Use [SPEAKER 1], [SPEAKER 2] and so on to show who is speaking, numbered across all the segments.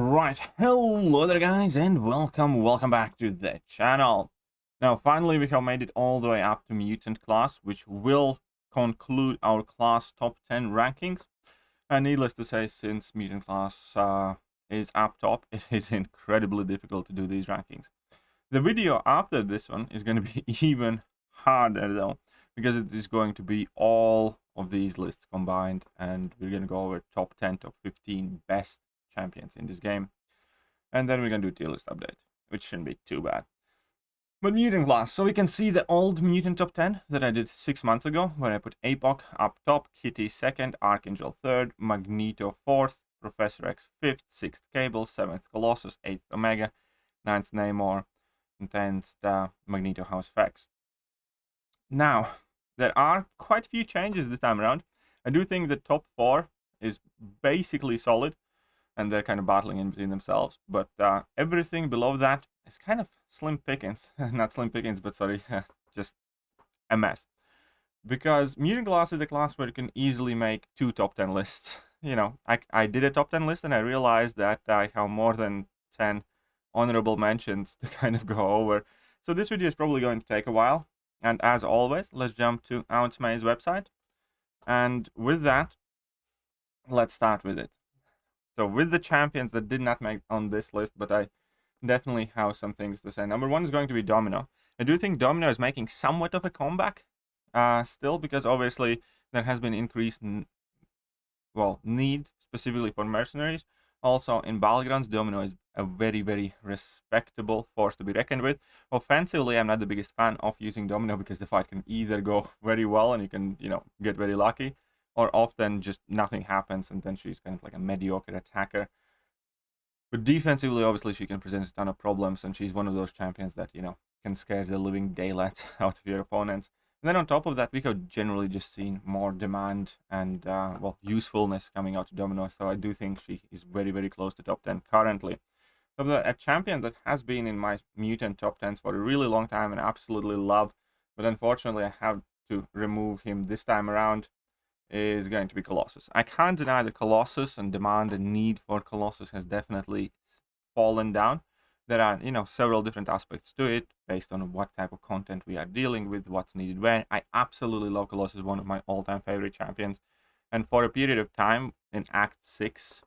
[SPEAKER 1] Right, hello there guys, and welcome back to the channel. Now finally we have made it all the way up to Mutant class, which will conclude our class top 10 rankings. And needless to say, since Mutant class is up top, it is incredibly difficult to do these rankings. The video after this one is going to be even harder though, because it is going to be all of these lists combined, and we're going to go over top 10, top 15 best champions in this game, and then we're gonna do tier list update, which shouldn't be too bad. But Mutant class, so we can see the old Mutant top 10 that I did 6 months ago, where I put APOC up top, Kitty second, Archangel third, Magneto fourth, Professor X fifth, sixth Cable, seventh Colossus, eighth Omega, ninth Namor, and 10th Magneto House Facts. Now there are quite a few changes this time around. I do think the top 4 is basically solid, and they're kind of battling in between themselves, but everything below that is kind of slim pickings. Not slim pickings, but sorry, just a mess. Because Mutant class is a class where you can easily make 2 top 10 lists. You know, I did a top 10 list and I realized that I have more than 10 honorable mentions to kind of go over. So this video is probably going to take a while. And as always, let's jump to Outsmay's website. And with that, let's start with it. So with the champions that did not make on this list, but I definitely have some things to say. Number 1 is going to be Domino. I do think Domino is making somewhat of a comeback still, because obviously there has been increased need specifically for mercenaries. Also in Battlegrounds, Domino is a very, very respectable force to be reckoned with. Offensively, I'm not the biggest fan of using Domino, because the fight can either go very well and you can, get very lucky, or often just nothing happens and then she's kind of like a mediocre attacker. But defensively, obviously, she can present a ton of problems, and she's one of those champions that, can scare the living daylights out of your opponents. And then on top of that, we have generally just seen more demand and, usefulness coming out to Domino, so I do think she is very, very close to top 10 currently. So a champion that has been in my Mutant top 10s for a really long time and absolutely love, but unfortunately I have to remove him this time around, is going to be Colossus. I can't deny that Colossus and demand and need for Colossus has definitely fallen down. There are, several different aspects to it based on what type of content we are dealing with, what's needed where. I absolutely love Colossus, one of my all-time favorite champions. And for a period of time, in Act 6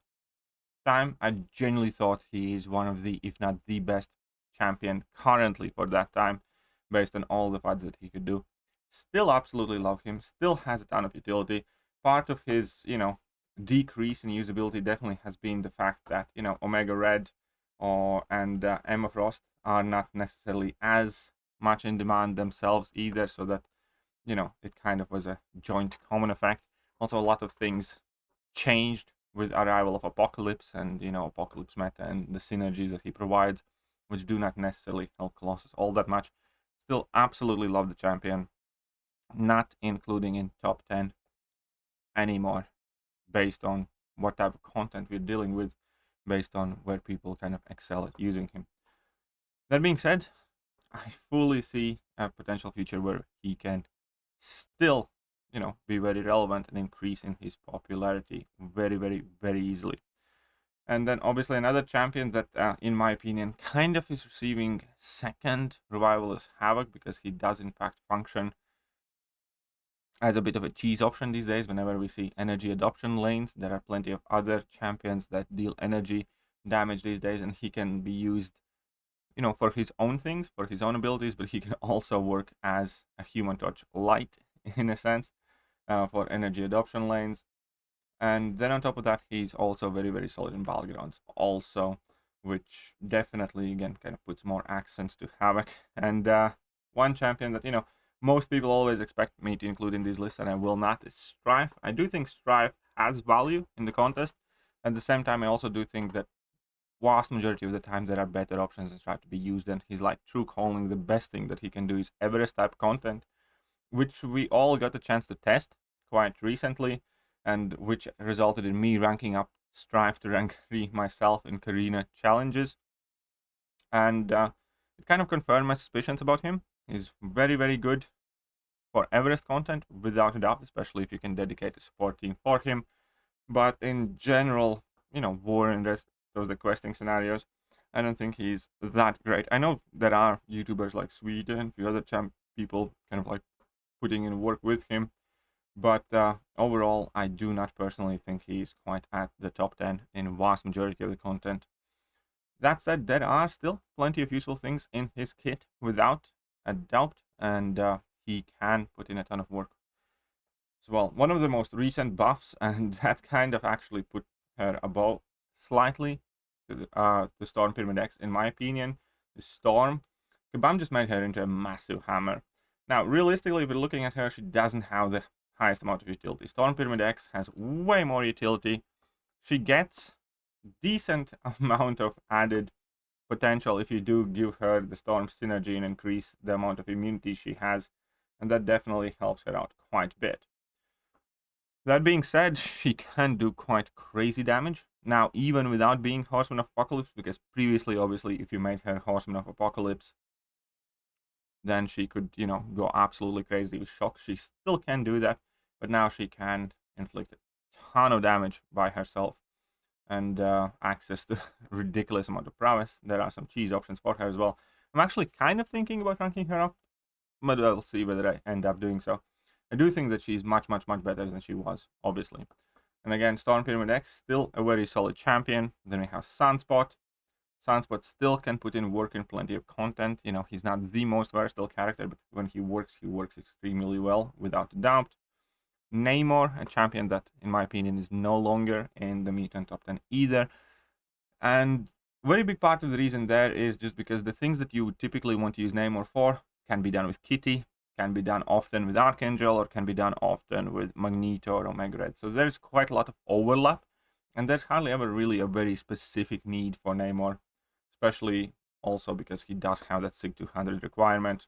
[SPEAKER 1] time, I genuinely thought he is one of the, if not the best champion currently for that time, based on all the fights that he could do. Still absolutely love him, still has a ton of utility. Part of his, decrease in usability definitely has been the fact that, Omega Red and Emma Frost are not necessarily as much in demand themselves either, so that, it kind of was a joint common effect. Also, a lot of things changed with arrival of Apocalypse and, Apocalypse meta and the synergies that he provides, which do not necessarily help Colossus all that much. Still absolutely love the champion. Not including in top 10 anymore, based on what type of content we're dealing with, based on where people kind of excel at using him. That being said, I fully see a potential future where he can still, be very relevant and increase in his popularity very, very, very easily. And then obviously another champion that, in my opinion, kind of is receiving second revival is Havoc, because he does in fact function as a bit of a cheese option these days. Whenever we see energy adoption lanes, there are plenty of other champions that deal energy damage these days, and he can be used, for his own things, for his own abilities, but he can also work as a Human Torch light, in a sense, for energy adoption lanes. And then on top of that, he's also very, very solid in Battlegrounds also, which definitely, again, kind of puts more accents to Havoc. And one champion that, most people always expect me to include in these lists, and I will not, is Strife. I do think Strife has value in the contest. At the same time, I also do think that vast majority of the time there are better options that try to be used, and he's like true calling. The best thing that he can do is Everest type content, which we all got a chance to test quite recently, and which resulted in me ranking up Strife to rank 3 myself in Karina challenges. And it kind of confirmed my suspicions about him. He's very, very good for Everest content, without a doubt, especially if you can dedicate a support team for him. But in general, War and of the questing scenarios. I don't think he's that great. I know there are YouTubers like Sweden and a few other people kind of like putting in work with him, but overall, I do not personally think he's quite at the top 10 in vast majority of the content. That said, there are still plenty of useful things in his kit, without a doubt, and he can put in a ton of work as well. One of the most recent buffs, and that kind of actually put her above slightly the Storm Pyramid X, in my opinion, the Storm. Kabam just made her into a massive hammer. Now, realistically, if we're looking at her, she doesn't have the highest amount of utility. Storm Pyramid X has way more utility. She gets decent amount of added potential if you do give her the Storm synergy and increase the amount of immunity she has, and that definitely helps her out quite a bit. That being said, she can do quite crazy damage. Now, even without being Horseman of Apocalypse, because previously, obviously, if you made her Horseman of Apocalypse, then she could, you know, go absolutely crazy with shock. She still can do that, but now she can inflict a ton of damage by herself and access to ridiculous amount of prowess. There are some cheese options for her as well. I'm actually kind of thinking about ranking her up, but I'll see whether I end up doing so. I do think that she's much better than she was, obviously. And again, Storm Pyramid X, still a very solid champion. Then we have Sunspot. Sunspot still can put in work in plenty of content. You know, he's not the most versatile character, but when he works extremely well, without a doubt. Namor, a champion that, in my opinion, is no longer in the Mutant top 10 either. And very big part of the reason there is just because the things that you would typically want to use Namor for can be done with Kitty, can be done often with Archangel, or can be done often with Magneto or Omega Red. So there's quite a lot of overlap, and there's hardly ever really a very specific need for Namor, especially also because he does have that SIG 200 requirement.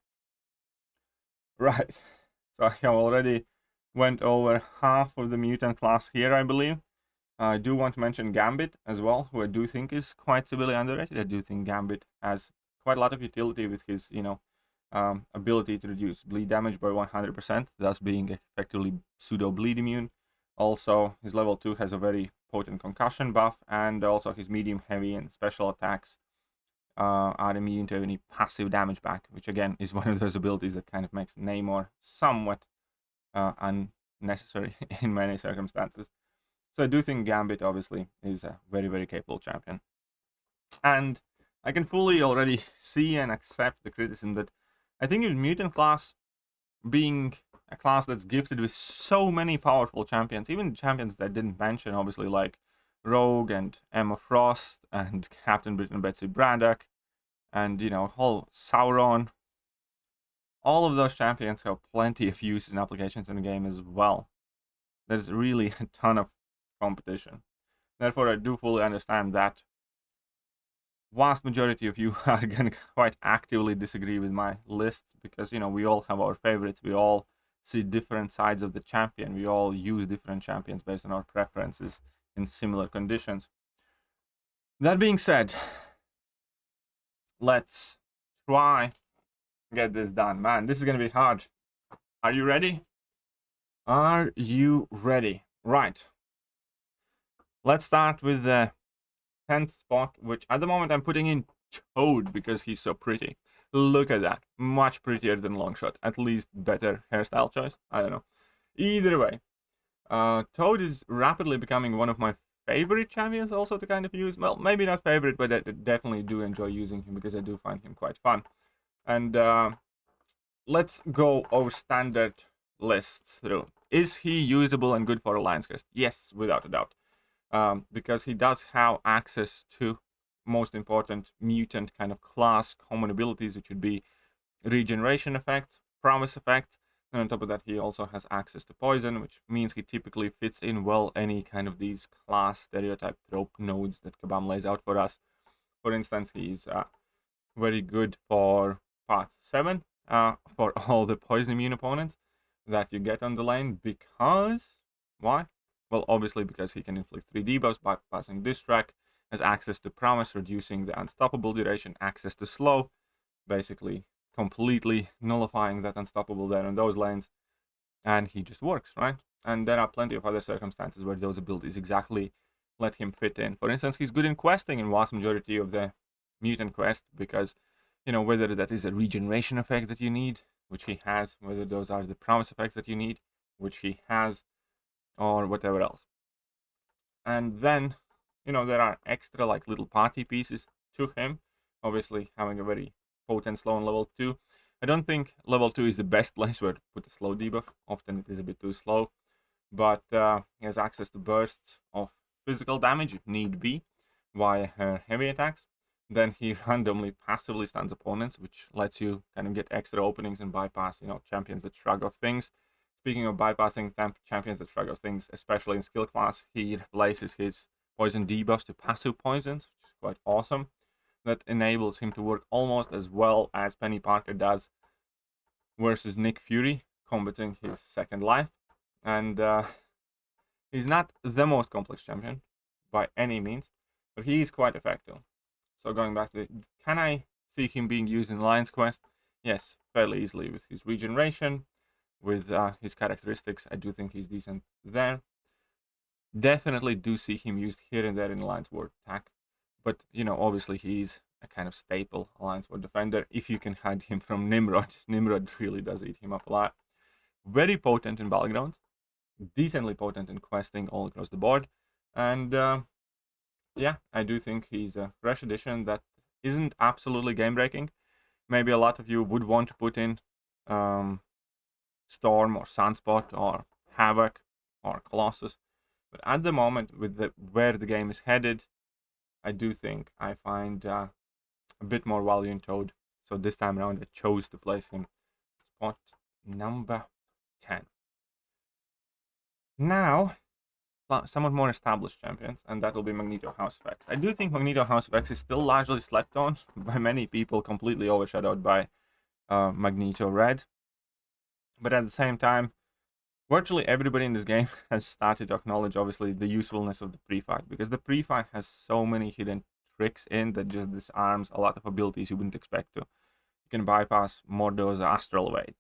[SPEAKER 1] Right, so I have already went over half of the Mutant class here, I believe. I do want to mention Gambit as well, who I do think is quite severely underrated. I do think Gambit has quite a lot of utility with his, you know, ability to reduce bleed damage by 100%, thus being effectively pseudo bleed immune. Also, his level 2 has a very potent concussion buff, and also his medium, heavy, and special attacks are immune to any passive damage back, which again is one of those abilities that kind of makes Namor somewhat unnecessary in many circumstances. So I do think Gambit obviously is a very capable champion. And I can fully already see and accept the criticism that I think in Mutant class, being a class that's gifted with so many powerful champions, even champions that I didn't mention, obviously, like Rogue and Emma Frost and Captain Britain Betsy Braddock and, you know, whole Sauron, all of those champions have plenty of uses and applications in the game as well. There's really a ton of competition. Therefore, I do fully understand that vast majority of you are going to quite actively disagree with my lists, because, you know, we all have our favorites. We all see different sides of the champion. We all use different champions based on our preferences in similar conditions. That being said, let's try get this done. Man, this is going to be hard. Are you ready? Are you ready? Right. Let's start with the 10th spot, which at the moment I'm putting in Toad because he's so pretty. Look at that. Much prettier than Longshot. At least better hairstyle choice. I don't know. Either way, Toad is rapidly becoming one of my favorite champions also to kind of use. Well, maybe not favorite, but I definitely do enjoy using him because I do find him quite fun. And let's go over standard lists through. Is he usable and good for Alliance Quest? Yes, without a doubt. Because he does have access to most important mutant kind of class common abilities, which would be regeneration effects, promise effects, and on top of that he also has access to poison, which means he typically fits in well any kind of these class stereotype trope nodes that Kabam lays out for us. For instance, he's very good for path 7 for all the poison immune opponents that you get on the lane, because why? Well, obviously because he can inflict 3 debuffs by passing this track, has access to promise, reducing the unstoppable duration, access to slow, basically completely nullifying that unstoppable there on those lanes, and he just works, right? And there are plenty of other circumstances where those abilities exactly let him fit in. For instance, he's good in questing in vast majority of the mutant quest because, you know, whether that is a regeneration effect that you need, which he has, whether those are the promise effects that you need, which he has, or whatever else. And then, you know, there are extra like little party pieces to him. Obviously, having a very potent slow on level 2. I don't think level 2 is the best place where to put a slow debuff. Often it is a bit too slow. But he has access to bursts of physical damage if need be via her heavy attacks. Then he randomly passively stuns opponents, which lets you kind of get extra openings and bypass, you know, champions that shrug off things. Speaking of bypassing champions that shrug off things, especially in skill class, he replaces his poison debuffs to passive poisons, which is quite awesome. That enables him to work almost as well as Penny Parker does versus Nick Fury, combating his second life. And he's not the most complex champion by any means, but he is quite effective. So going back to can I see him being used in Alliance Quest? Yes, fairly easily with his regeneration, with his characteristics. I do think he's decent there. Definitely do see him used here and there in Alliance War attack. But, you know, obviously he's a kind of staple Alliance War defender. If you can hide him from Nimrod, Nimrod really does eat him up a lot. Very potent in Battlegrounds. Decently potent in questing all across the board. And yeah, I do think he's a fresh addition that isn't absolutely game-breaking. Maybe a lot of you would want to put in Storm or Sunspot or Havoc or Colossus. But at the moment, with where the game is headed, I do think I find a bit more value in Toad. So this time around, I chose to place him spot number 10. Now, somewhat more established champions, and that will be Magneto House of X. I do think Magneto House of X is still largely slept on by many people, completely overshadowed by Magneto Red. But at the same time, virtually everybody in this game has started to acknowledge, obviously, the usefulness of the pre-fight, because the pre-fight has so many hidden tricks in that just disarms a lot of abilities you wouldn't expect to. You can bypass Mordo's Astral Evade.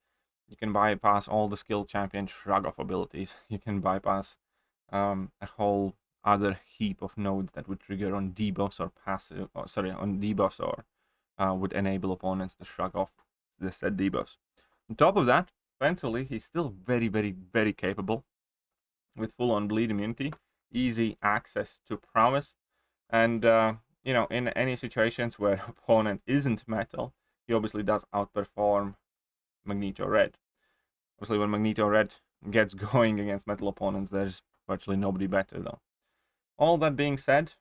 [SPEAKER 1] You can bypass all the skill champion shrug-off abilities. You can bypass a whole other heap of nodes that would trigger on debuffs or passive, on debuffs or would enable opponents to shrug off the said debuffs. On top of that, offensively, he's still very, very, very capable with full-on bleed immunity, easy access to prowess, and you know, in any situations where opponent isn't metal, he obviously does outperform Magneto Red. Obviously, when Magneto Red gets going against metal opponents, there's virtually nobody better, though. All that being said,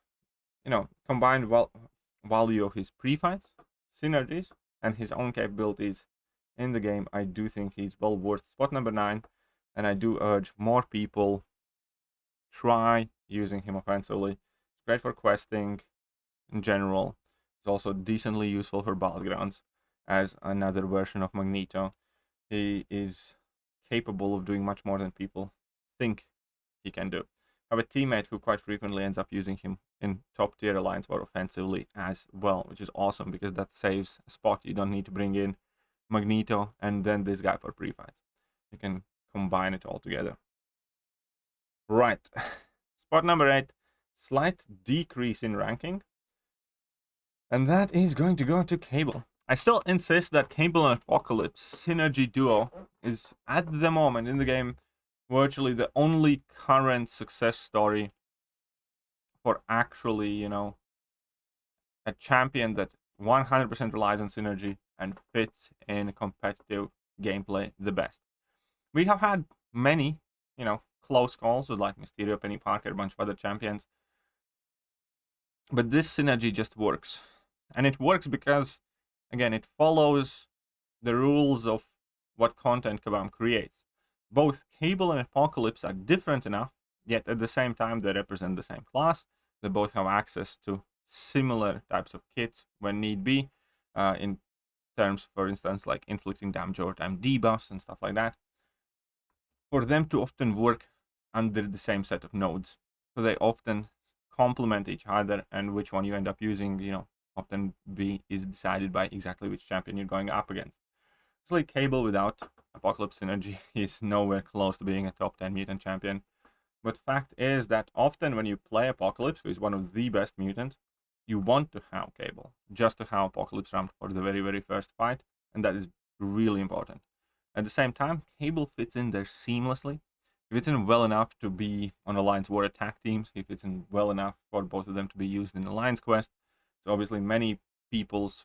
[SPEAKER 1] you know, combined value of his pre-fights, synergies, and his own capabilities in the game, I do think he's well worth spot number 9, and I do urge more people try using him offensively. It's great for questing in general. It's also decently useful for Battlegrounds as another version of Magneto. He is capable of doing much more than people think he can do. I have a teammate who quite frequently ends up using him in top tier Alliance War offensively as well, which is awesome because that saves a spot. You don't need to bring in Magneto and then this guy for pre-fights. You can combine it all together. Right. Spot number 8, slight decrease in ranking. And that is going to go to Cable. I still insist that Cable and Apocalypse synergy duo is, at the moment in the game, virtually the only current success story for actually, you know, a champion that 100% relies on synergy and fits in competitive gameplay the best. We have had many, you know, close calls with like Mysterio, Penny Parker, a bunch of other champions. But this synergy just works. And it works because, again, it follows the rules of what content Kabam creates. Both Cable and Apocalypse are different enough, yet at the same time they represent the same class. They both have access to similar types of kits when need be, in terms, for instance, like inflicting damage over time debuffs and stuff like that. For them to often work under the same set of nodes. So they often complement each other, and which one you end up using, you know, often is decided by exactly which champion you're going up against. It's like Cable without Apocalypse synergy is nowhere close to being a top 10 mutant champion. But fact is that often when you play Apocalypse, who is one of the best mutants, you want to have Cable, just to have Apocalypse ramped for the very, very first fight, and that is really important. At the same time, Cable fits in there seamlessly. He fits in well enough to be on Alliance War attack teams. He fits in well enough for both of them to be used in Alliance Quest. So obviously many people's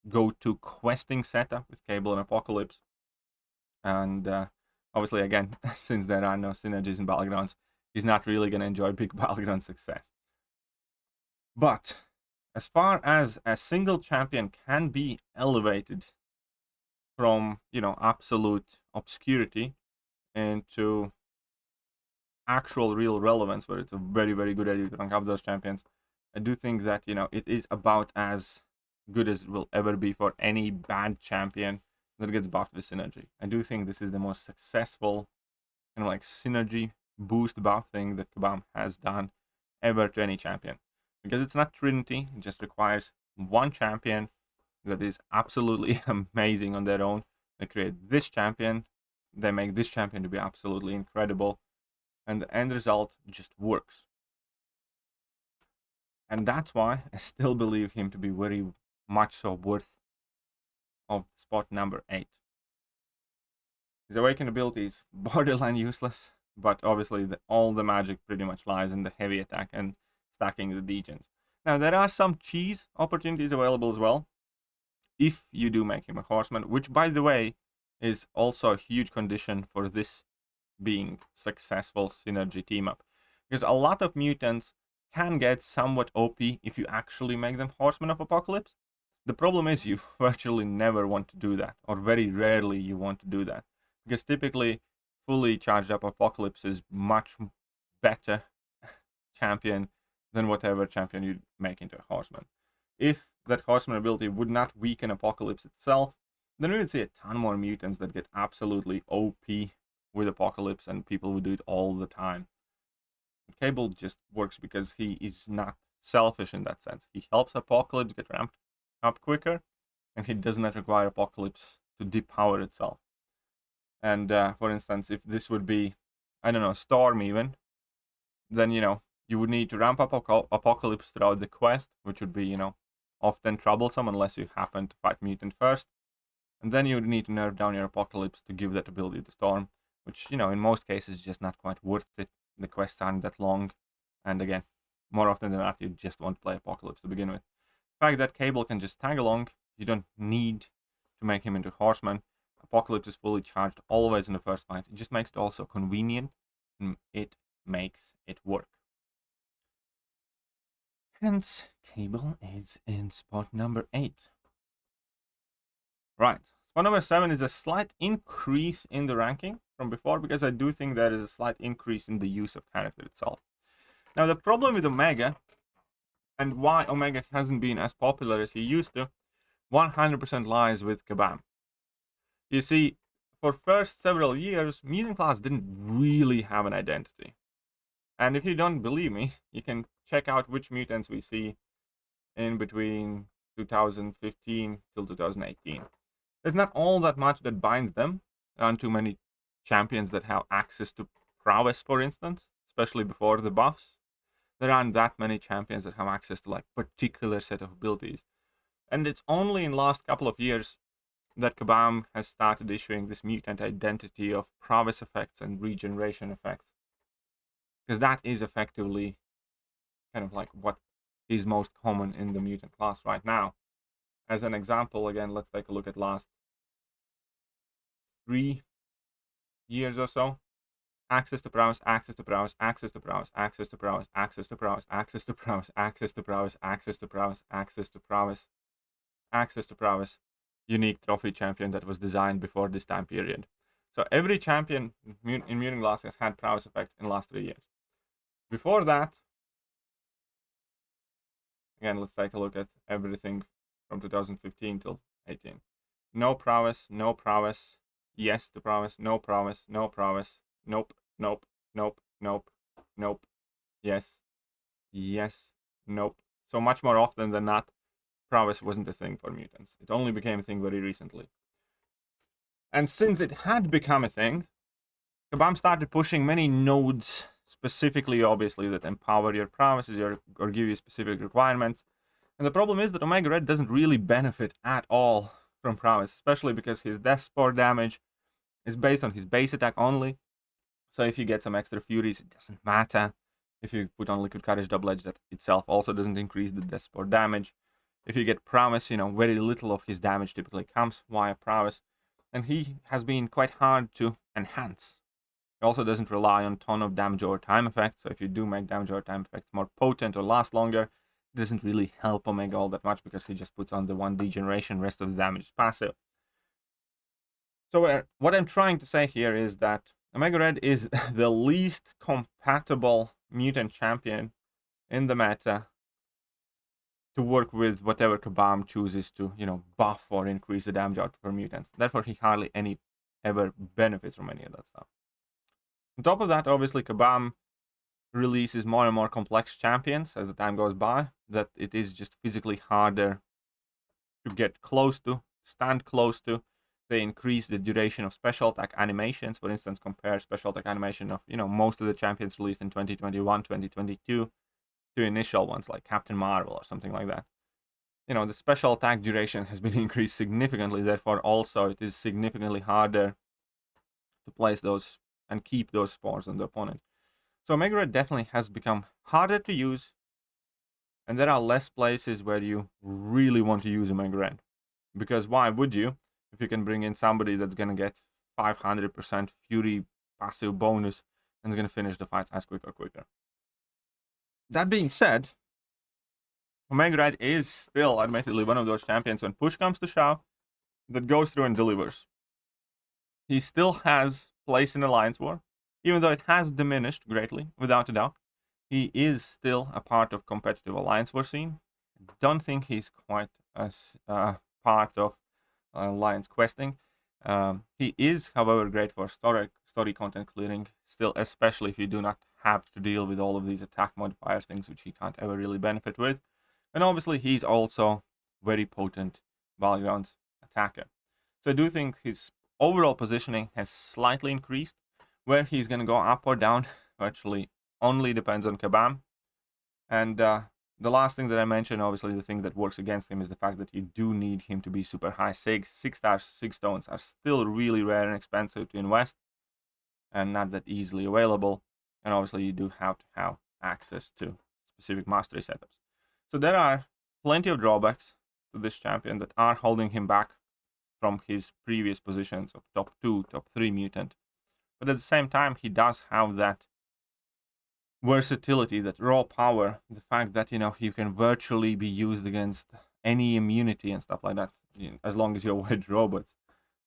[SPEAKER 1] go-to questing setup with Cable and Apocalypse. And obviously, again, since there are no synergies in Battlegrounds, he's not really going to enjoy big Battleground success. But as far as a single champion can be elevated from, absolute obscurity into actual real relevance, where it's a very, very good idea to rank up those champions, I do think that, it is about as good as it will ever be for any bad champion that gets buffed with synergy. I do think this is the most successful synergy boost buff thing that Kabam has done ever to any champion. Because it's not Trinity, it just requires one champion that is absolutely amazing on their own. They create this champion, they make this champion to be absolutely incredible, and the end result just works. And that's why I still believe him to be very much so worth of spot number 8. His Awaken ability is borderline useless, but obviously all the magic pretty much lies in the heavy attack and stacking the degens. Now, there are some cheese opportunities available as well, if you do make him a horseman, which, by the way, is also a huge condition for this being successful synergy team-up. Because a lot of mutants can get somewhat OP if you actually make them Horsemen of Apocalypse. The problem is you virtually never want to do that, or very rarely you want to do that. Because typically, fully charged up Apocalypse is much better champion than whatever champion you make into a Horseman. If that Horseman ability would not weaken Apocalypse itself, then we would see a ton more mutants that get absolutely OP with Apocalypse, and people would do it all the time. Cable just works because he is not selfish in that sense. He helps Apocalypse get ramped up quicker, and he does not require Apocalypse to depower itself. And for instance, if this would be, I don't know, Storm even, then, you would need to ramp up Apocalypse throughout the quest, which would be, often troublesome unless you happen to fight Mutant first. And then you would need to nerf down your Apocalypse to give that ability to Storm, which, in most cases is just not quite worth it. The quests aren't that long. And again, more often than not, you just want to play Apocalypse to begin with. The fact that Cable can just tag along, you don't need to make him into Horseman. Apocalypse is fully charged always in the first fight. It just makes it also convenient, and it makes it work. Hence, Cable is in spot number 8. Right, spot number 7 is a slight increase in the ranking from before, because I do think there is a slight increase in the use of character itself. Now, the problem with Omega, and why Omega hasn't been as popular as he used to, 100% lies with Kabam. You see, for first several years, Mutant class didn't really have an identity. And if you don't believe me, you can check out which mutants we see in between 2015 till 2018. There's not all that much that binds them. There aren't too many champions that have access to prowess, for instance, especially before the buffs. There aren't that many champions that have access to particular set of abilities. And it's only in the last couple of years that Kabam has started issuing this mutant identity of prowess effects and regeneration effects. Because that is effectively kind of what is most common in the mutant class right now. As an example, again, let's take a look at last 3 years or so. Access to prowess, access to prowess, access to prowess, access to prowess, access to prowess, access to prowess, access to prowess, access to prowess, access to prowess, access to prowess. Unique trophy champion that was designed before this time period. So every champion in Mutant Class has had prowess effect in the last 3 years. Before that, again, let's take a look at everything from 2015 till 18. No prowess, no prowess, yes to prowess, no prowess, no prowess, nope, nope, nope, nope, nope, yes, yes, nope. So much more often than not, prowess wasn't a thing for mutants. It only became a thing very recently. And since it had become a thing, Kabam started pushing many nodes specifically, obviously, that empower your prowesses or give you specific requirements. And the problem is that Omega Red doesn't really benefit at all from prowess, especially because his death spore damage is based on his base attack only. So if you get some extra furies, it doesn't matter. If you put on Liquid Courage Double Edge, that itself also doesn't increase the death spore damage. If you get prowess, very little of his damage typically comes via prowess. And he has been quite hard to enhance. He also doesn't rely on a ton of damage over time effects. So if you do make damage over time effects more potent or last longer, it doesn't really help Omega all that much because he just puts on the 1 degeneration, rest of the damage is passive. So what I'm trying to say here is that Omega Red is the least compatible mutant champion in the meta to work with whatever Kabam chooses to, buff or increase the damage output for mutants. Therefore, he hardly ever benefits from any of that stuff. On top of that, obviously, Kabam releases more and more complex champions as the time goes by, that it is just physically harder to get close to, stand close to. They increase the duration of special attack animations. For instance, compare special attack animation of, most of the champions released in 2021, 2022 to initial ones like Captain Marvel or something like that. The special attack duration has been increased significantly. Therefore, also, it is significantly harder to place those and keep those spores on the opponent. So Omega Red definitely has become harder to use. And there are less places where you really want to use Omega Red. Because why would you? If you can bring in somebody that's going to get 500% Fury passive bonus and is going to finish the fights as quicker. That being said, Omega Red is still admittedly one of those champions when push comes to shove that goes through and delivers. He still has place in Alliance War, even though it has diminished greatly, without a doubt. He is still a part of competitive Alliance War scene. Don't think he's quite as part of Alliance questing. He is, however, great for story content clearing, still, especially if you do not have to deal with all of these attack modifiers, things which he can't ever really benefit with. And obviously, he's also very potent Battlegrounds attacker. So I do think his overall positioning has slightly increased. Where he's going to go up or down virtually only depends on Kabam. And the last thing that I mentioned, obviously the thing that works against him is the fact that you do need him to be super high. 6-star 6 stones are still really rare and expensive to invest and not that easily available. And obviously you do have to have access to specific mastery setups. So there are plenty of drawbacks to this champion that are holding him back from his previous positions of top 2, top 3 mutant. But at the same time, he does have that versatility, that raw power, the fact that, he can virtually be used against any immunity and stuff like that, as long as you avoid robots.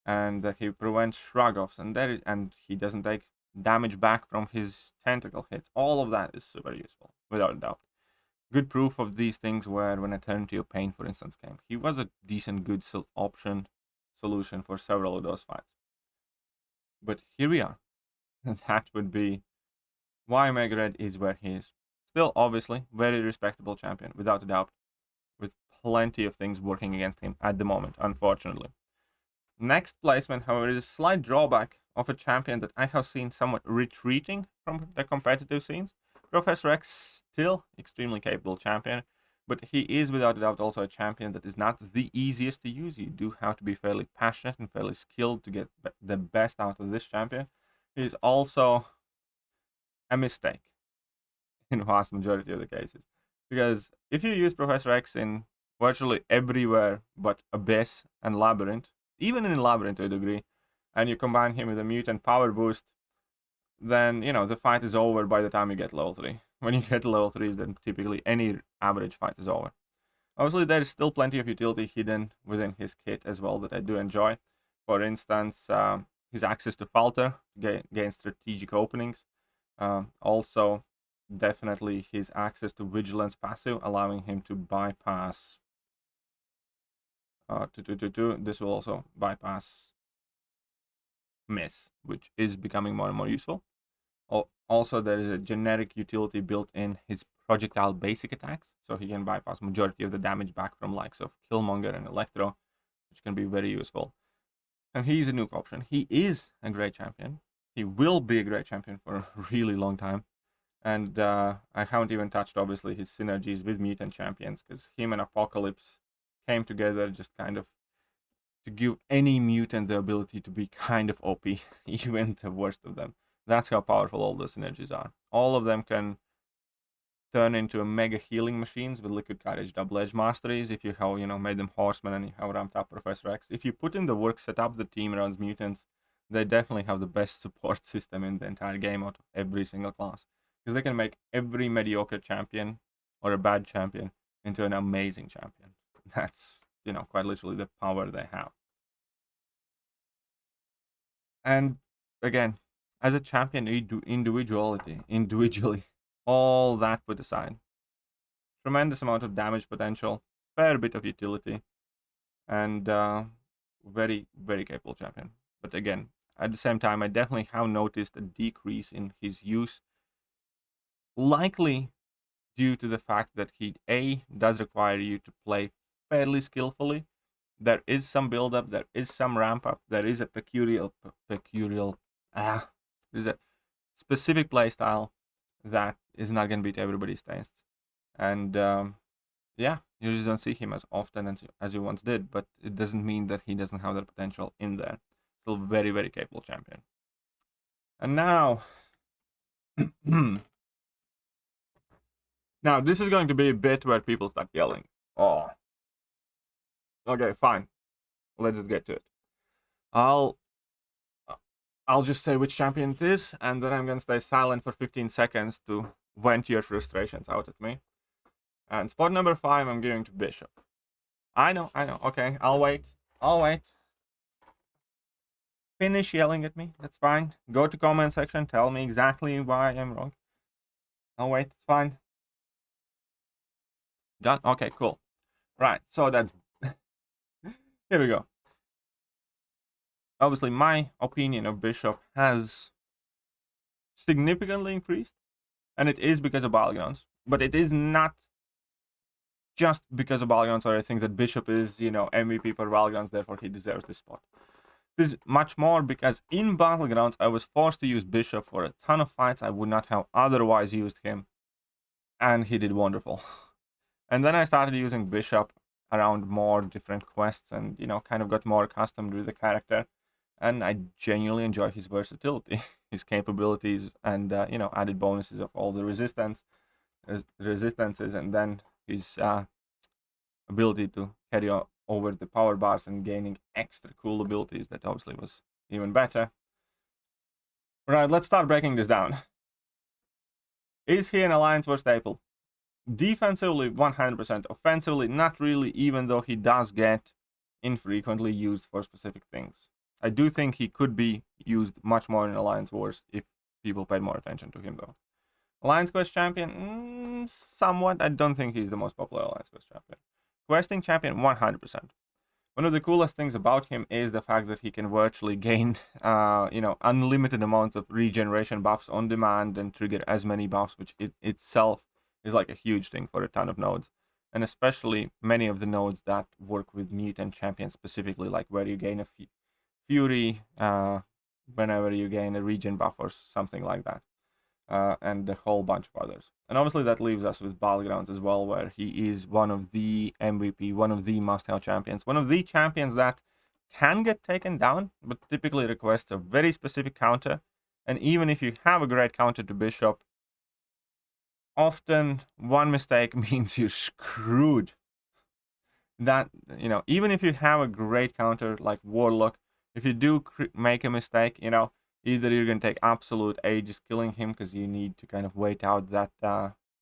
[SPEAKER 1] And that he prevents shrug-offs, and he doesn't take damage back from his tentacle hits. All of that is super useful, without a doubt. Good proof of these things were when Eternity of Pain, for instance, came. He was a decent, good solution for several of those fights. But here we are. And that would be why Omega Red is where he is. Still, obviously, very respectable champion, without a doubt, with plenty of things working against him at the moment, unfortunately. Next placement, however, is a slight drawback of a champion that I have seen somewhat retreating from the competitive scenes. Professor X, still extremely capable champion, but he is without a doubt also a champion that is not the easiest to use. You do have to be fairly passionate and fairly skilled to get the best out of this champion. He is also a mistake in the vast majority of the cases. Because if you use Professor X in virtually everywhere but Abyss and Labyrinth, even in Labyrinth to a degree, and you combine him with a mutant power boost, then, the fight is over by the time you get level 3. When you get level 3, then typically any average fight is over. Obviously, there is still plenty of utility hidden within his kit as well that I do enjoy. For instance, his access to Falter, gain strategic openings. Also, definitely his access to Vigilance passive, allowing him to bypass... This will also bypass Miss, which is becoming more and more useful. Also, there is a generic utility built in his projectile basic attacks, so he can bypass majority of the damage back from likes of Killmonger and Electro, which can be very useful. And he's a nuke option. He is a great champion. He will be a great champion for a really long time. And I haven't even touched, obviously, his synergies with Mutant champions, because him and Apocalypse came together just kind of to give any mutant the ability to be kind of OP, even the worst of them. That's how powerful all the synergies are. All of them can turn into a mega healing machines with Liquid Courage Double Edge Masteries if you have, made them horsemen and you have ramped up Professor X. If you put in the work, set up the team around mutants, they definitely have the best support system in the entire game out of every single class. Because they can make every mediocre champion or a bad champion into an amazing champion. That's, quite literally the power they have. And again, as a champion, you do individually, all that put aside. Tremendous amount of damage potential, fair bit of utility, and very, very capable champion. But again, at the same time, I definitely have noticed a decrease in his use, likely due to the fact that he does require you to play fairly skillfully. There is some build up, there is some ramp up, there is a there's a specific playstyle that is not going to beat everybody's tastes. And yeah, you just don't see him as often as you once did, but it doesn't mean that he doesn't have that potential in there. Still very, very capable champion. And now, now this is going to be a bit where people start yelling. Oh, okay, fine. Let's just get to it. I'll just say which champion it is, and then I'm gonna stay silent for 15 seconds to vent your frustrations out at me. And spot number 5, I'm giving to Bishop. I know. Okay, I'll wait. Finish yelling at me. That's fine. Go to comment section. Tell me exactly why I'm wrong. I'll wait. It's fine. Done. Okay, cool. Right. So that's here we go. Obviously, my opinion of Bishop has significantly increased, and it is because of Battlegrounds. But it is not just because of Battlegrounds, or I think that Bishop is, MVP for Battlegrounds, therefore he deserves this spot. This is much more because in Battlegrounds, I was forced to use Bishop for a ton of fights I would not have otherwise used him, and he did wonderful. And then I started using Bishop around more different quests and, kind of got more accustomed with the character. And I genuinely enjoy his versatility, his capabilities, and, added bonuses of all the resistances, and then his ability to carry over the power bars and gaining extra cool abilities that obviously was even better. Right, let's start breaking this down. Is he an Alliance War staple? Defensively, 100%. Offensively, not really, even though he does get infrequently used for specific things. I do think he could be used much more in Alliance Wars if people paid more attention to him, though. Alliance Quest champion, somewhat. I don't think he's the most popular Alliance Quest champion. Questing champion, 100%. One of the coolest things about him is the fact that he can virtually gain, unlimited amounts of regeneration buffs on demand and trigger as many buffs, which itself is like a huge thing for a ton of nodes. And especially many of the nodes that work with Mutant champions specifically, like where you gain a Fury whenever you gain a regen buff or something like that. And a whole bunch of others. And obviously that leaves us with Battlegrounds as well, where he is one of the MVP, one of the must-have champions, one of the champions that can get taken down, but typically requests a very specific counter. And even if you have a great counter to Bishop, often one mistake means you're screwed. That, even if you have a great counter like Warlock, if you do make a mistake, either you're going to take absolute ages killing him because you need to kind of wait out that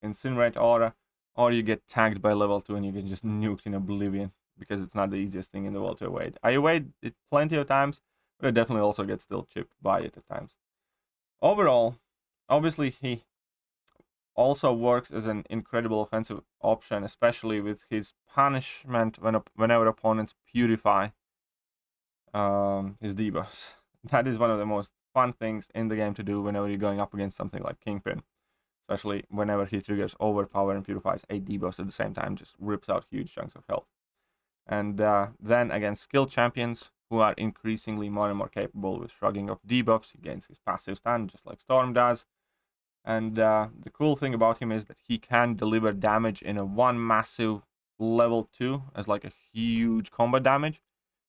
[SPEAKER 1] Incinerate aura, or you get tagged by level 2 and you get just nuked in oblivion because it's not the easiest thing in the world to evade. I evade it plenty of times, but I definitely also get still chipped by it at times. Overall, obviously he also works as an incredible offensive option, especially with his punishment whenever opponents purify his debuffs. That is one of the most fun things in the game to do whenever you're going up against something like Kingpin, especially whenever he triggers overpower and purifies 8 debuffs at the same time, just rips out huge chunks of health. And then against skilled champions who are increasingly more and more capable with shrugging off debuffs, he gains his passive stun just like Storm does. And the cool thing about him is that he can deliver damage in a one massive level 2 as like a huge combat damage.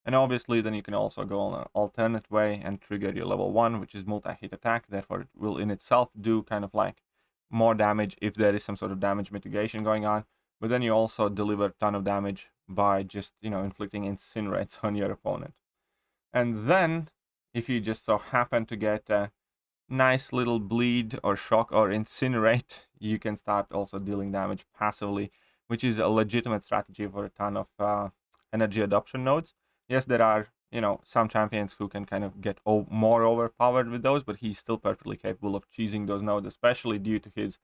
[SPEAKER 1] And obviously then you can also go on an alternate way and trigger your level 1, which is multi-hit attack. Therefore it will in itself do kind of like more damage if there is some sort of damage mitigation going on. But then you also deliver a ton of damage by just, inflicting incinerates on your opponent. And then if you just so happen to get a nice little bleed or shock or incinerate, you can start also dealing damage passively, which is a legitimate strategy for a ton of energy adoption nodes. Yes, there are, some champions who can kind of get more overpowered with those, but he's still perfectly capable of cheesing those nodes, especially due to his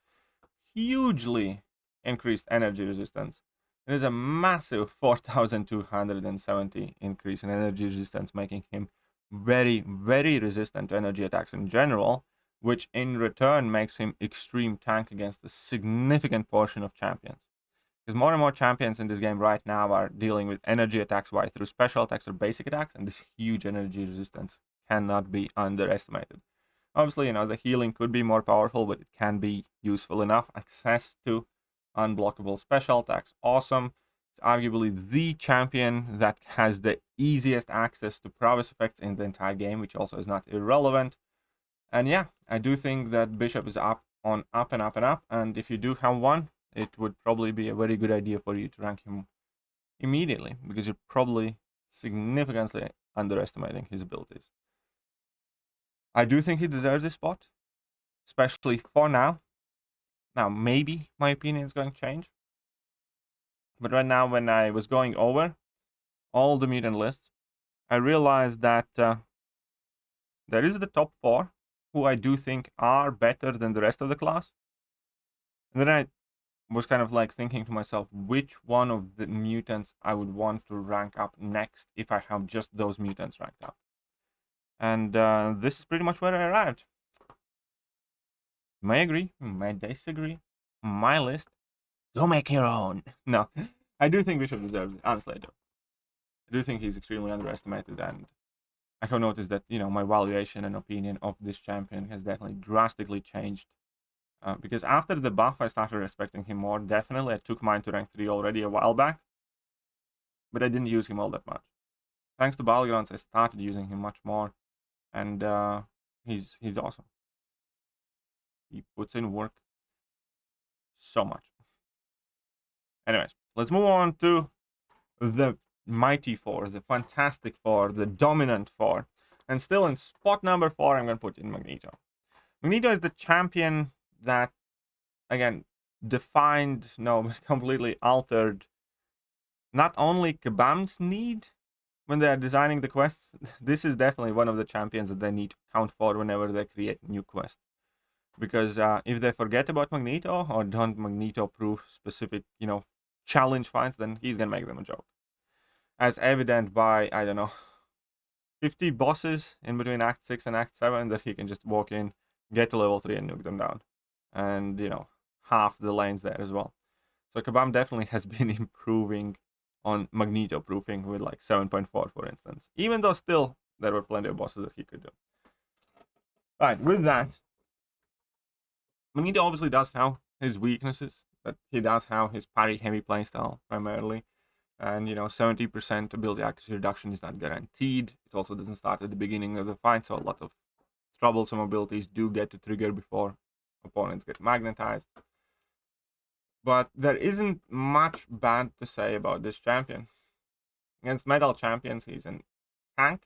[SPEAKER 1] hugely increased energy resistance. It is a massive 4,270 increase in energy resistance, making him very, very resistant to energy attacks in general, which in return makes him extreme tank against a significant portion of champions. Because more and more champions in this game right now are dealing with energy attacks, either through special attacks or basic attacks, and this huge energy resistance cannot be underestimated. Obviously, the healing could be more powerful, but it can be useful enough. Access to unblockable special attacks, awesome. It's arguably the champion that has the easiest access to prowess effects in the entire game, which also is not irrelevant. And yeah, I do think that Bishop is up and up, and if you do have one, it would probably be a very good idea for you to rank him immediately, because you're probably significantly underestimating his abilities. I do think he deserves this spot, especially for now. Now, maybe my opinion is going to change. But right now, when I was going over all the mutant lists, I realized that there is the top 4 who I do think are better than the rest of the class. And then I was kind of like thinking to myself, which one of the mutants I would want to rank up next if I have just those mutants ranked up. And this is pretty much where I arrived. You may agree, you may disagree. My list, go make your own. No, I do think Bishop deserves it. Honestly, I do. I do think he's extremely underestimated, and I have noticed that, my valuation and opinion of this champion has definitely drastically changed. Because after the buff, I started respecting him more. Definitely, I took mine to rank 3 already a while back, but I didn't use him all that much. Thanks to Battlegrounds, I started using him much more, and he's awesome. He puts in work so much. Anyways, let's move on to the mighty 4, the fantastic 4, the dominant 4. And still in spot number 4, I'm going to put in Magneto. Magneto is the champion that, again, defined, completely altered not only Kabam's need when they are designing the quests. This is definitely one of the champions that they need to count for whenever they create new quests. Because if they forget about Magneto or don't Magneto-proof specific, challenge fights, then he's going to make them a joke. As evident by, 50 bosses in between Act 6 and Act 7 that he can just walk in, get to level 3 and nuke them down. And, half the lanes there as well. So Kabam definitely has been improving on Magneto proofing with like 7.4, for instance. Even though still there were plenty of bosses that he could do. Right, with that, Magneto obviously does have his weaknesses, but he does have his parry heavy playstyle primarily. And 70% ability accuracy reduction is not guaranteed. It also doesn't start at the beginning of the fight, so a lot of troublesome abilities do get to trigger before opponents get magnetized. But there isn't much bad to say about this champion. Against metal champions, he's a tank.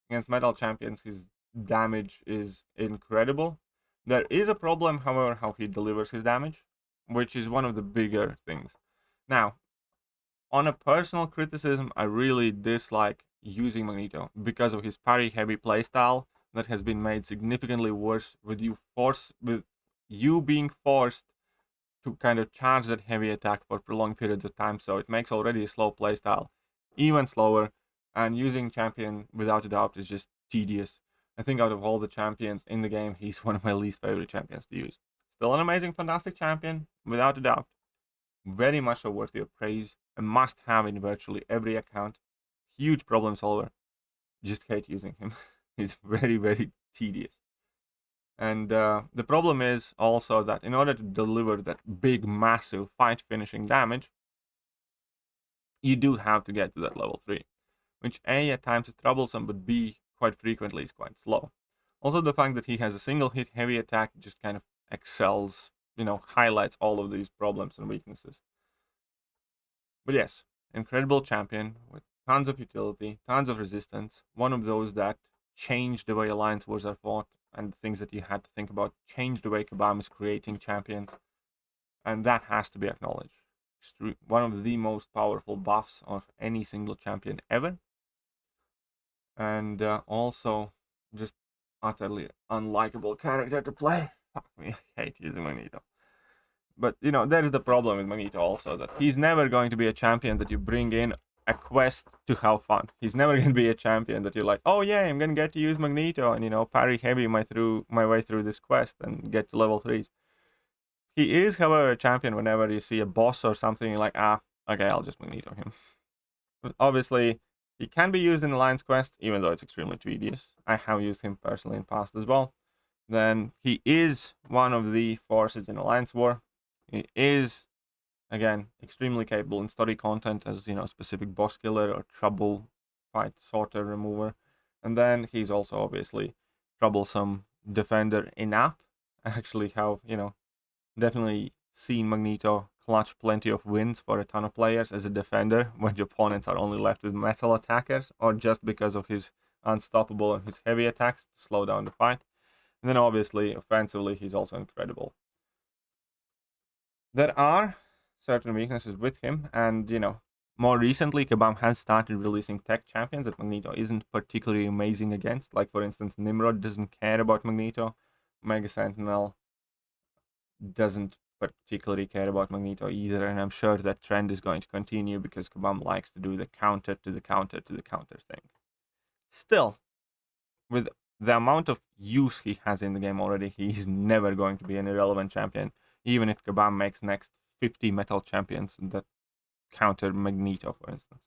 [SPEAKER 1] Against metal champions, his damage is incredible. There is a problem, however, how he delivers his damage, which is one of the bigger things. Now, on a personal criticism, I really dislike using Magneto because of his parry heavy playstyle that has been made significantly worse with you being forced to kind of charge that heavy attack for prolonged periods of time. So it makes already a slow playstyle even slower, and using champion without a doubt is just tedious. I think out of all the champions in the game, he's one of my least favorite champions to use. Still an amazing, fantastic champion, without a doubt. Very much so worthy of praise. A must-have in virtually every account. Huge problem solver. Just hate using him. He's very, very tedious. And the problem is also that in order to deliver that big, massive fight-finishing damage, you do have to get to that level 3, which A, at times is troublesome, but B, quite frequently is quite slow. Also, the fact that he has a single hit heavy attack just kind of excels, highlights all of these problems and weaknesses. But yes, incredible champion with tons of utility, tons of resistance, one of those that changed the way Alliance Wars are fought, and things that you had to think about changed the way Kabam is creating champions, and that has to be acknowledged. One of the most powerful buffs of any single champion ever, and also just utterly unlikable character to play. Fuck me, I hate using Magneto. But there is the problem with Magneto also, that he's never going to be a champion that you bring in a quest to have fun. He's never going to be a champion that you're like, oh yeah, I'm going to get to use Magneto and parry heavy my way through this quest and get to level 3s. He is, however, a champion whenever you see a boss or something, you're like, okay, I'll just Magneto him. But obviously, he can be used in Alliance quest, even though it's extremely tedious. I have used him personally in past as well. Then he is one of the forces in Alliance War. He is, again, extremely capable in story content as, specific boss killer or trouble fight sorter remover. And then he's also obviously troublesome defender enough. I actually have, definitely seen Magneto clutch plenty of wins for a ton of players as a defender when your opponents are only left with metal attackers, or just because of his unstoppable and his heavy attacks to slow down the fight. And then obviously, offensively, he's also incredible. There are certain weaknesses with him, and more recently, Kabam has started releasing tech champions that Magneto isn't particularly amazing against. Like, for instance, Nimrod doesn't care about Magneto. Mega Sentinel doesn't particularly care about Magneto either, and I'm sure that trend is going to continue because Kabam likes to do the counter to the counter to the counter thing. Still, with the amount of use he has in the game already, he's never going to be an irrelevant champion, even if Kabam makes next 50 metal champions that counter Magneto, for instance.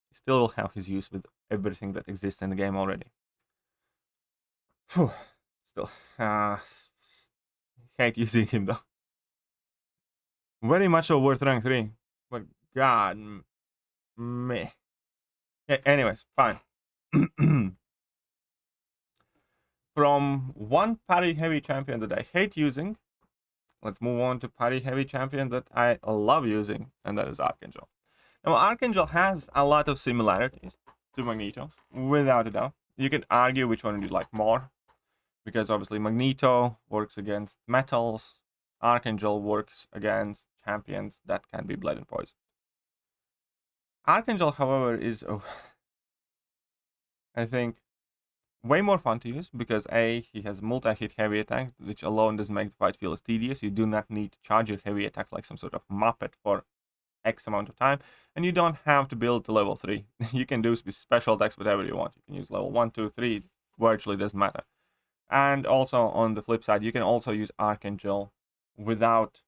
[SPEAKER 1] He still will have his use with everything that exists in the game already. Still, hate using him though. Very much so worth rank 3, but god, meh. Yeah, anyways, fine. From one parry heavy champion that I hate using, let's move on to parry heavy champion that I love using, and that is Archangel. Now, Archangel has a lot of similarities to Magneto, without a doubt. You can argue which one you like more, because obviously Magneto works against metals, Archangel works against champions that can be bled and poisoned. Archangel, however, is, I think, way more fun to use because A, he has multi-hit heavy attack, which alone doesn't make the fight feel as tedious. You do not need to charge your heavy attack like some sort of Muppet for X amount of time, and you don't have to build to level 3. You can do special attacks whatever you want. You can use level 1, 2, 3, virtually doesn't matter. And also on the flip side, you can also use Archangel without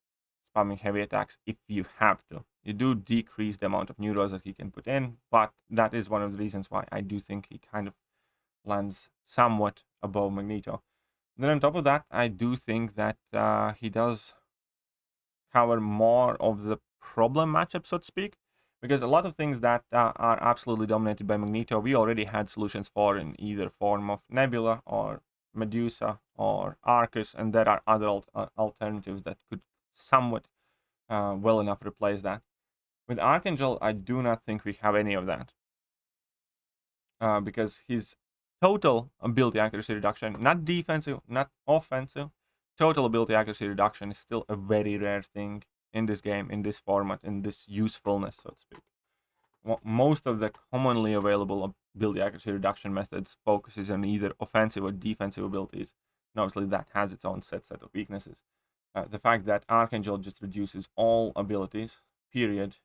[SPEAKER 1] spamming heavy attacks if you have to. You do decrease the amount of neuros that he can put in, but that is one of the reasons why I do think he kind of lands somewhat above Magneto. Then on top of that, I do think that he does cover more of the problem matchup, so to speak, because a lot of things that are absolutely dominated by Magneto, we already had solutions for in either form of Nebula or Medusa or Arcus, and there are other alternatives that could somewhat well enough replace that. With Archangel, I do not think we have any of that, because his total ability accuracy reduction, not defensive, not offensive, total ability accuracy reduction is still a very rare thing in this game, in this format, in this usefulness, so to speak. Most of the commonly available ability accuracy reduction methods focuses on either offensive or defensive abilities, and obviously that has its own set of weaknesses. The fact that Archangel just reduces all abilities, period,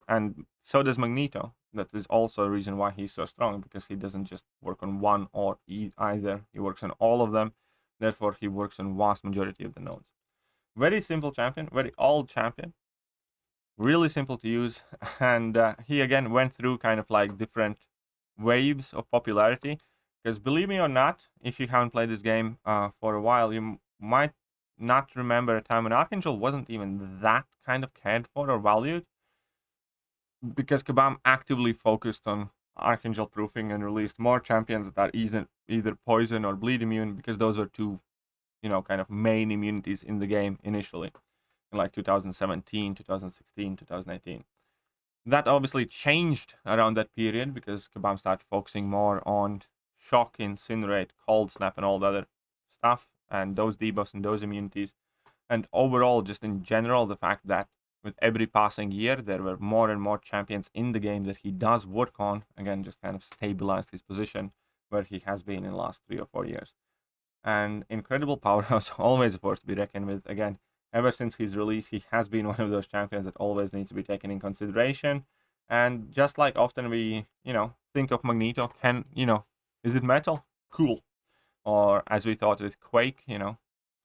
[SPEAKER 1] and so does Magneto. That is also a reason why he's so strong, because he doesn't just work on one or either. He works on all of them. Therefore, he works on vast majority of the nodes. Very simple champion, very old champion. Really simple to use. And he again went through kind of like different waves of popularity. Because believe me or not, if you haven't played this game for a while, you might not remember a time when Archangel wasn't even that kind of cared for or valued. Because Kabam actively focused on Archangel proofing and released more champions that are either poison or bleed immune, because those were two, kind of main immunities in the game initially, in like 2017, 2016, 2018. That obviously changed around that period because Kabam started focusing more on Shock, Incinerate, Cold Snap, and all the other stuff, and those debuffs and those immunities. And overall, just in general, the fact that with every passing year, there were more and more champions in the game that he does work on, again, just kind of stabilized his position where he has been in the last 3 or 4 years. And incredible powerhouse, always a force to be reckoned with. Again, ever since his release, he has been one of those champions that always needs to be taken in consideration. And just like often we, think of Magneto, is it metal? Cool. Or as we thought with Quake, can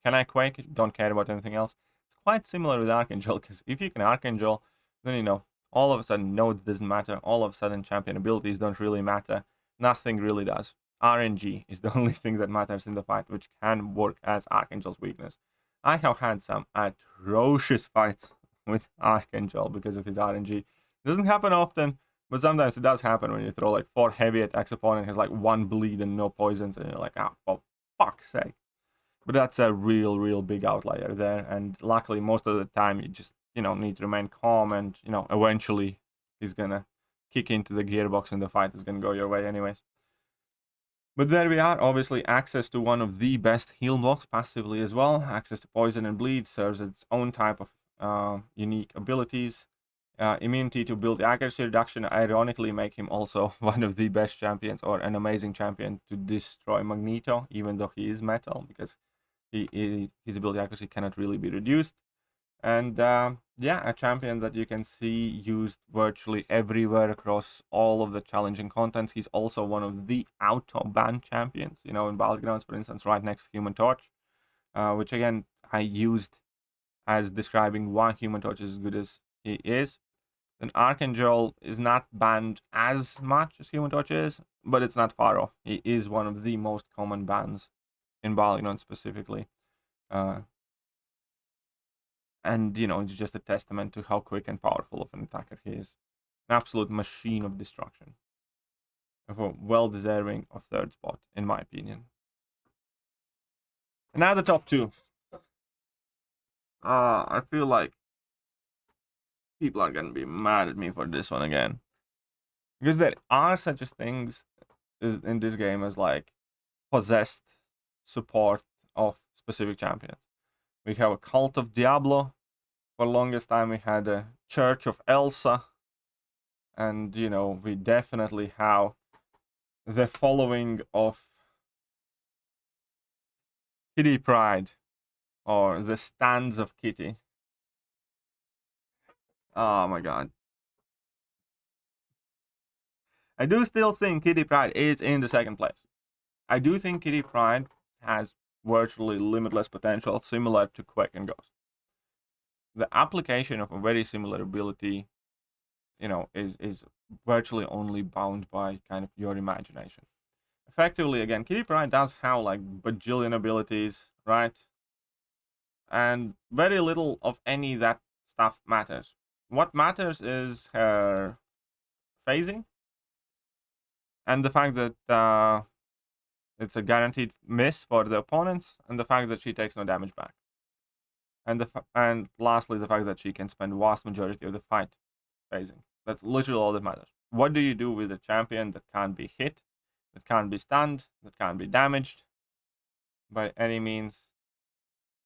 [SPEAKER 1] I Quake? Don't care about anything else. It's quite similar with Archangel, because if you can Archangel, then, all of a sudden nodes doesn't matter. All of a sudden champion abilities don't really matter. Nothing really does. RNG is the only thing that matters in the fight, which can work as Archangel's weakness. I have had some atrocious fights with Archangel because of his RNG. It doesn't happen often, but sometimes it does happen when you throw like 4 heavy attacks, opponent has like 1 bleed and no poisons, and you're like, for fuck's sake. But that's a real big outlier there, and luckily most of the time you just, need to remain calm, and, eventually he's gonna kick into the gearbox and the fight is gonna go your way anyways. But there we are, obviously access to one of the best heal blocks passively as well. Access to poison and bleed serves its own type of unique abilities. Immunity to build accuracy reduction ironically make him also one of the best champions, or an amazing champion to destroy Magneto, even though he is metal, because his ability accuracy cannot really be reduced. And a champion that you can see used virtually everywhere across all of the challenging contents. He's also one of the auto-ban champions, in Battlegrounds, for instance, right next to Human Torch, which again, I used as describing why Human Torch is as good as he is. Then Archangel is not banned as much as Human Torch is, but it's not far off. He is one of the most common bans in Battlegrounds specifically. And, it's just a testament to how quick and powerful of an attacker he is. An absolute machine of destruction. Well deserving of 3rd spot, in my opinion. And now the top 2. I feel like people are gonna be mad at me for this one again. Because there are such things in this game as like possessed support of specific champions. We have a Cult of Diablo. For the longest time we had a Church of Elsa. And, we definitely have the following of Kitty Pride. Or the Stands of Kitty. Oh my god. I do still think Kitty Pride is in the 2nd place. I do think Kitty Pride has virtually limitless potential, similar to Quake and Ghost. The application of a very similar ability, is virtually only bound by kind of your imagination. Effectively, again, Kitty Pride does have like bajillion abilities, right? And very little of any that stuff matters. What matters is her phasing, and the fact that it's a guaranteed miss for the opponents, and the fact that she takes no damage back. And lastly, the fact that she can spend vast majority of the fight phasing. That's literally all that matters. What do you do with a champion that can't be hit, that can't be stunned, that can't be damaged by any means?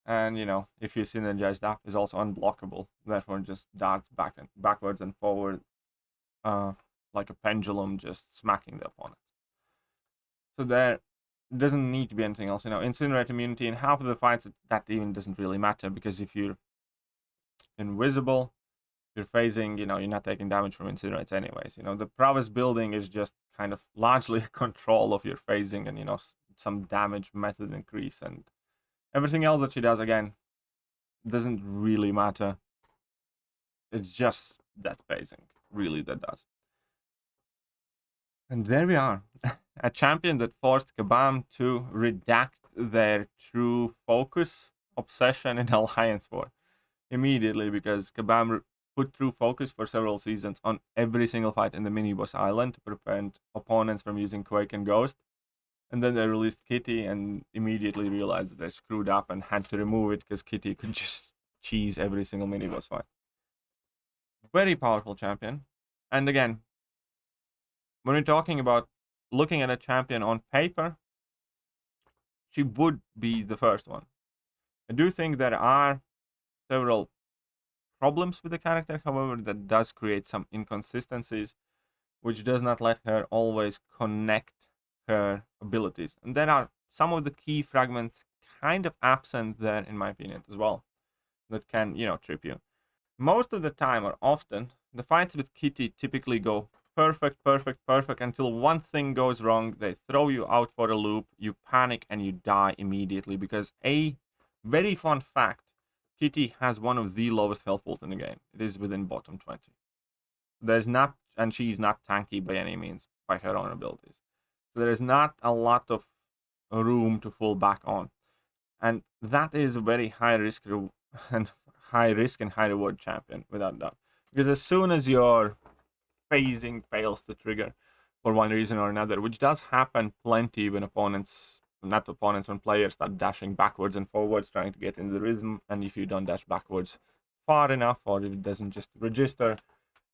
[SPEAKER 1] And, if you synergized up, is also unblockable. Therefore, just darts backwards and forward like a pendulum, just smacking the opponent. So there doesn't need to be anything else. Incinerate immunity in half of the fights, that even doesn't really matter, because if you're invisible, you're phasing, you're not taking damage from incinerates anyways. The prowess building is just kind of largely control of your phasing and, some damage method increase, and everything else that she does, again, doesn't really matter. It's just that phasing, really, that does. And there we are. a champion that forced Kabam to redact their true focus, obsession, and alliance war immediately, because Kabam put true focus for several seasons on every single fight in the mini boss island to prevent opponents from using Quake and Ghost. And then they released Kitty and immediately realized that they screwed up and had to remove it because Kitty could just cheese every single mini boss fight. Very powerful champion. And again, when we're talking about looking at a champion on paper, she would be the first one. I do think there are several problems with the character, however, that does create some inconsistencies, which does not let her always connect her abilities. And there are some of the key fragments kind of absent there, in my opinion, as well, that can, trip you. Most of the time, or often, the fights with Kitty typically go perfect, until one thing goes wrong, they throw you out for a loop, you panic, and you die immediately, because a very fun fact, Kitty has one of the lowest health pools in the game. It is within bottom 20. There's not, and she's not tanky by any means, by her own abilities. So there is not a lot of room to fall back on. And that is a very high risk and high reward champion, without doubt. Because as soon as your phasing fails to trigger for one reason or another, which does happen plenty when when players start dashing backwards and forwards trying to get in the rhythm, and if you don't dash backwards far enough, or if it doesn't just register,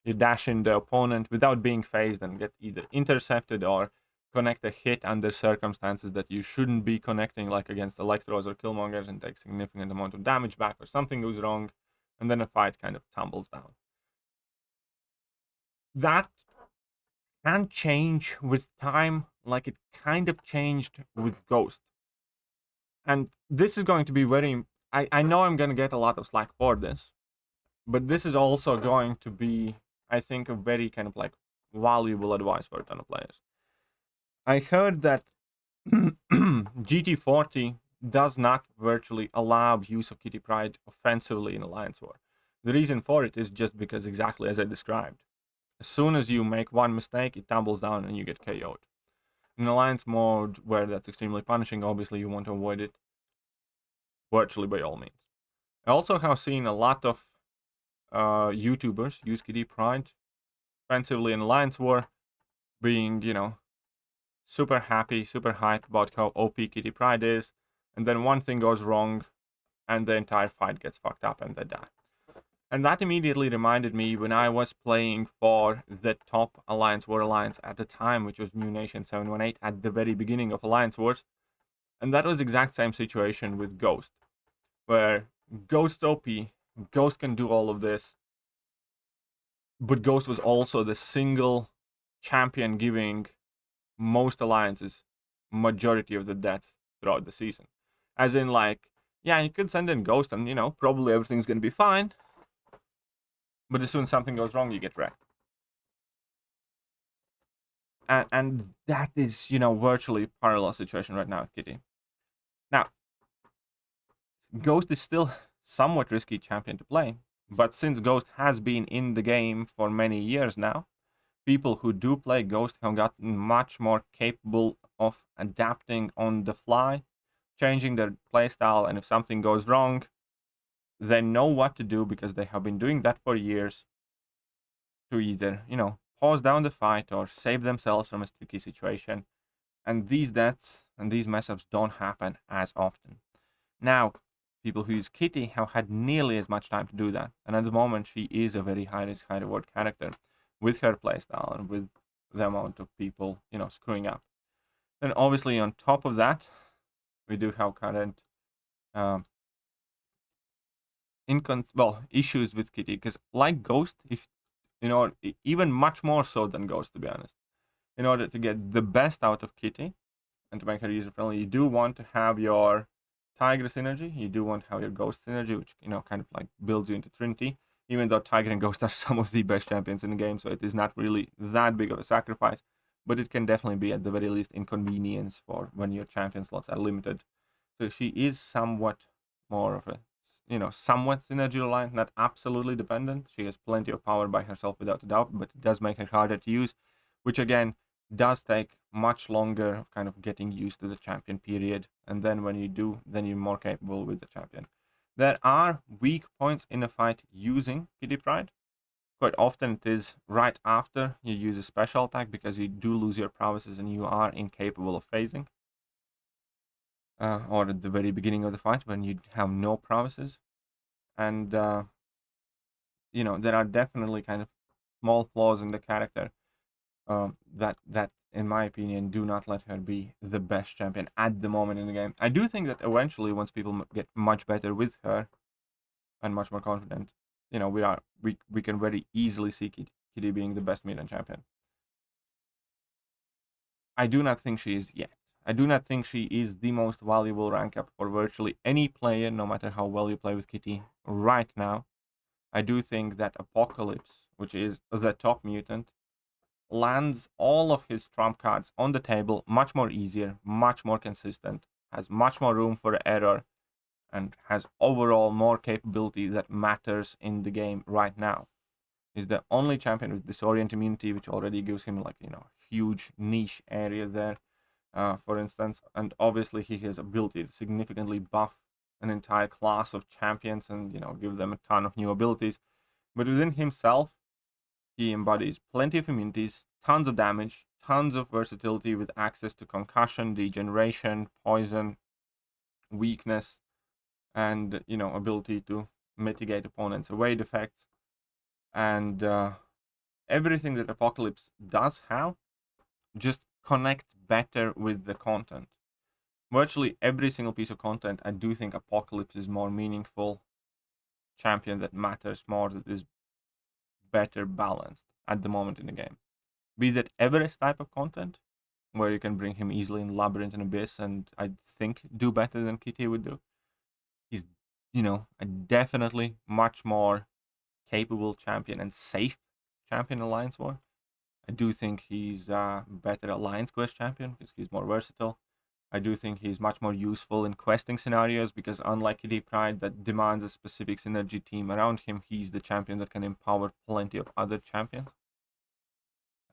[SPEAKER 1] you dash in the opponent without being phased and get either intercepted or connect a hit under circumstances that you shouldn't be connecting, like against Electros or Killmongers, and take significant amount of damage back, or something goes wrong, and then a fight kind of tumbles down. That can change with time, like it kind of changed with Ghost. And this is going to be very... I know I'm going to get a lot of slack for this, but this is also going to be, I think, a very kind of like valuable advice for a ton of players. I heard that GT40 does not virtually allow use of Kitty Pryde offensively in Alliance War. The reason for it is just because, exactly as I described, as soon as you make one mistake, it tumbles down and you get KO'd. In Alliance mode, where that's extremely punishing, obviously you want to avoid it virtually by all means. I also have seen a lot of YouTubers use Kitty Pryde offensively in Alliance War, being, super happy, super hyped about how OP Kitty Pryde is, and then one thing goes wrong, and the entire fight gets fucked up and they die. And that immediately reminded me when I was playing for the top Alliance War alliance at the time, which was New Nation 718 at the very beginning of Alliance Wars. And that was the exact same situation with Ghost, where Ghost OP, Ghost can do all of this, but Ghost was also the single champion giving most alliances majority of the deaths throughout the season. As in, like, yeah, you could send in Ghost and, probably everything's going to be fine. But as soon as something goes wrong, you get wrecked. And that is, virtually a parallel situation right now with Kitty. Now, Ghost is still somewhat risky champion to play. But since Ghost has been in the game for many years now, people who do play Ghost have gotten much more capable of adapting on the fly, changing their playstyle, and if something goes wrong, they know what to do because they have been doing that for years to either, pause down the fight or save themselves from a sticky situation. And these deaths and these mess-ups don't happen as often. Now, people who use Kitty have had nearly as much time to do that. And at the moment, she is a very high-risk, high-reward character with her playstyle and with the amount of people, screwing up. Then obviously on top of that, we do have current issues with Kitty, because like Ghost, if even much more so than Ghost, to be honest, in order to get the best out of Kitty and to make her user friendly, you do want to have your Tiger synergy, you do want to have your Ghost synergy, which kind of like builds you into Trinity, even though Tiger and Ghost are some of the best champions in the game, so it is not really that big of a sacrifice, but it can definitely be at the very least inconvenience for when your champion slots are limited. So she is somewhat more of a somewhat synergy aligned, not absolutely dependent. She has plenty of power by herself without a doubt, but it does make her harder to use, which again does take much longer of kind of getting used to the champion period, and then when you do, then you're more capable with the champion. There are weak points in a fight using Kitty Pryde. Quite often it is right after you use a special attack, because you do lose your prowesses and you are incapable of phasing. Or at the very beginning of the fight when you have no prowesses. And, you know, there are definitely kind of small flaws in the character that, in my opinion, do not let her be the best champion at the moment in the game. I do think that eventually, once people get much better with her and much more confident, you know, we can very easily see Kitty being the best Mutant champion. I do not think she is yet. I do not think she is the most valuable rank up for virtually any player, no matter how well you play with Kitty right now. I do think that Apocalypse, which is the top mutant, lands all of his trump cards on the table much more easier, much more consistent, has much more room for error, and has overall more capability that matters in the game right now. He's the only champion with disorient immunity, which already gives him, like, you know, huge niche area there, for instance. And obviously he has ability to significantly buff an entire class of champions and, you know, give them a ton of new abilities. But within himself, he embodies plenty of immunities, tons of damage, tons of versatility with access to concussion, degeneration, poison, weakness, and, you know, ability to mitigate opponents' evade effects. And everything that Apocalypse does have just connects better with the content. Virtually every single piece of content, I do think Apocalypse is more meaningful champion that matters more, that is better balanced at the moment in the game. Be that Everest type of content, where you can bring him easily in Labyrinth and Abyss, and I think do better than Kitty would do. He's, you know, a definitely much more capable champion and safe champion Alliance War. I do think he's a better Alliance Quest champion because he's more versatile. I do think he's much more useful in questing scenarios because, unlike Kitty Pryde that demands a specific synergy team around him, he's the champion that can empower plenty of other champions.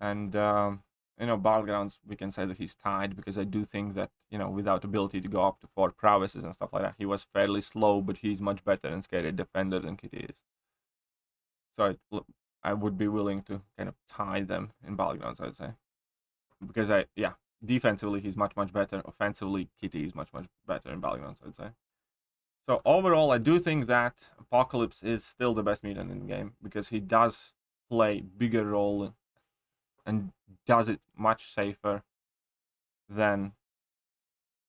[SPEAKER 1] And, you know, Battlegrounds, we can say that he's tied because I do think that, you know, without ability to go up to 4 prowesses and stuff like that, he was fairly slow, but he's much better and scary defender than Kitty is. So I would be willing to kind of tie them in Battlegrounds, I'd say. Because defensively he's much better. Offensively, Kitty is much better in Battlegrounds, I'd say. So overall, I do think that Apocalypse is still the best mutant in the game because he does play bigger role and does it much safer than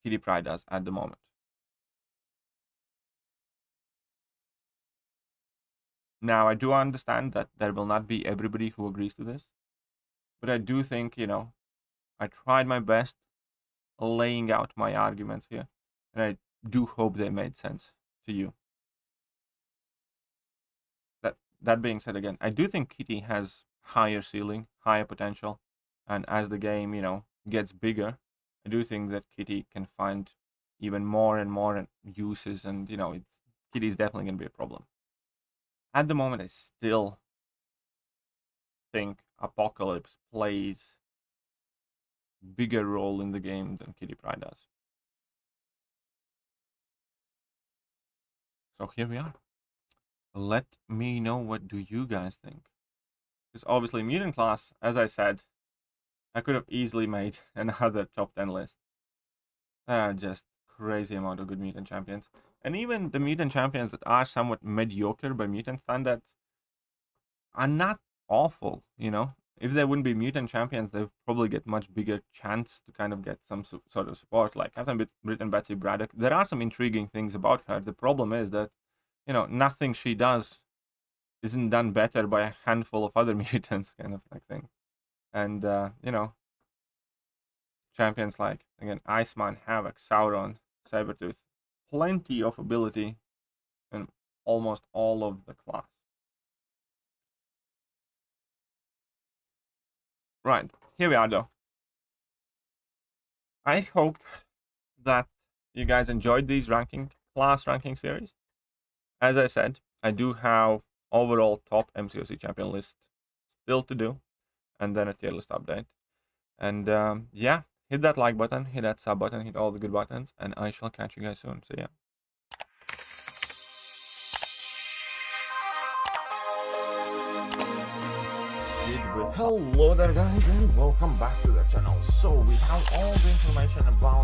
[SPEAKER 1] Kitty Pryde does at the moment. Now, I do understand that there will not be everybody who agrees to this, but I do think, you know, I tried my best laying out my arguments here, and I do hope they made sense to you. That being said, again, I do think Kitty has higher ceiling, higher potential, and as the game, you know, gets bigger, I do think that Kitty can find even more and more uses, and, you know, Kitty is definitely going to be a problem. At the moment, I still think Apocalypse plays bigger role in the game than Kitty Pryde does. So here we are. Let me know, what do you guys think? Because obviously Mutant class, as I said, I could have easily made another top 10 list. Just crazy amount of good Mutant champions. And even the Mutant champions that are somewhat mediocre by Mutant standards are not awful, you know? If there wouldn't be Mutant champions, they'd probably get much bigger chance to kind of get some sort of support, like Captain Britain Betsy Braddock. There are some intriguing things about her. The problem is that, you know, nothing she does isn't done better by a handful of other mutants, kind of like thing. And, you know, champions like, again, Iceman, Havoc, Sauron, Sabertooth, plenty of ability in almost all of the class. Right, here we are though. I hope that you guys enjoyed these class ranking series. As I said, I do have overall top MCOC champion list still to do, and then a tier list update. And yeah, hit that like button, hit that sub button, hit all the good buttons, and I shall catch you guys soon. So yeah. Hello there guys, and welcome back to the channel. So we have all the information about